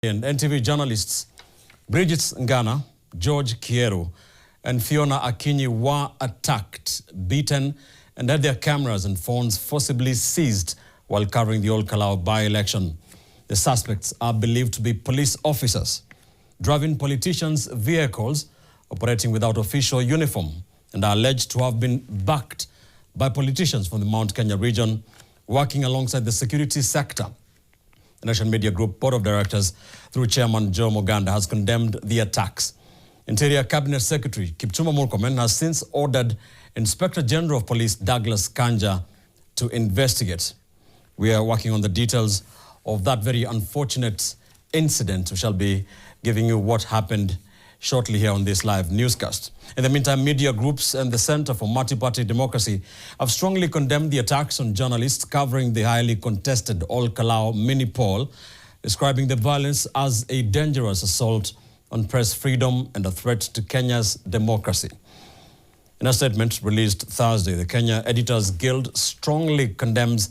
And NTV journalists Bridget Ngana, George Kieru, and Fiona Akinyi were attacked, beaten, and had their cameras and phones forcibly seized while covering the Ol Kalou by-election. The suspects are believed to be police officers, driving politicians' vehicles, operating without official uniform, and are alleged to have been backed by politicians from the Mount Kenya region working alongside the security sector. The Nation Media Group Board of Directors, through Chairman Joe Moganda, has condemned the attacks. Interior Cabinet Secretary Kipchumba Murkomen has since ordered Inspector General of Police Douglas Kanja to investigate. We are working on the details of that very unfortunate incident. We shall be giving you what happened shortly here on this live newscast. In the meantime, media groups and the Center for Multiparty Democracy have strongly condemned the attacks on journalists covering the highly contested Ol Kalou mini poll, describing the violence as a dangerous assault on press freedom and a threat to Kenya's democracy. In a statement released Thursday, the Kenya Editors Guild strongly condemns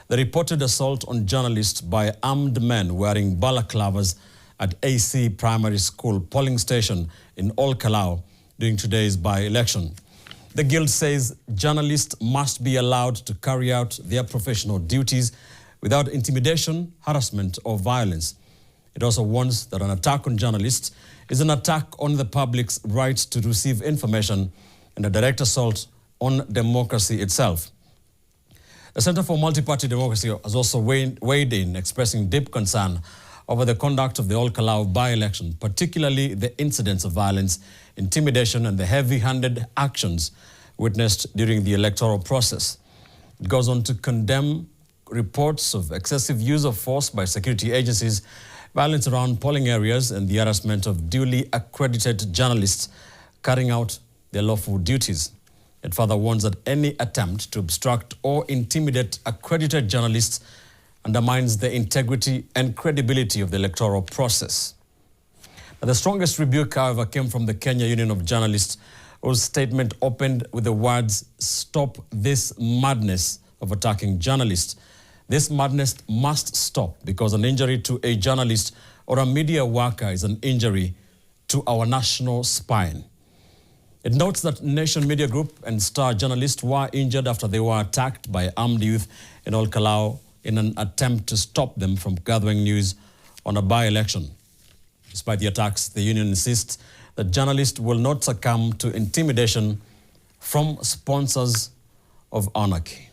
the reported assault on journalists by armed men wearing balaclavas at AC Primary School polling station in Ol Kalou during today's by-election. The Guild says journalists must be allowed to carry out their professional duties without intimidation, harassment, or violence. It also warns that an attack on journalists is an attack on the public's right to receive information and a direct assault on democracy itself. The Center for Multiparty Democracy has also weighed in, expressing deep concern over the conduct of the Ol Kalou by-election, particularly the incidents of violence, intimidation, and the heavy-handed actions witnessed during the electoral process. It goes on to condemn reports of excessive use of force by security agencies, violence around polling areas, and the harassment of duly accredited journalists carrying out their lawful duties. It further warns that any attempt to obstruct or intimidate accredited journalists undermines the integrity and credibility of the electoral process. The strongest rebuke, however, came from the Kenya Union of Journalists, whose statement opened with the words, "Stop this madness of attacking journalists. This madness must stop because an injury to a journalist or a media worker is an injury to our national spine." It notes that Nation Media Group and Star journalists were injured after they were attacked by armed youth in Ol Kalou in an attempt to stop them from gathering news on a by-election. Despite the attacks, the union insists that journalists will not succumb to intimidation from sponsors of anarchy.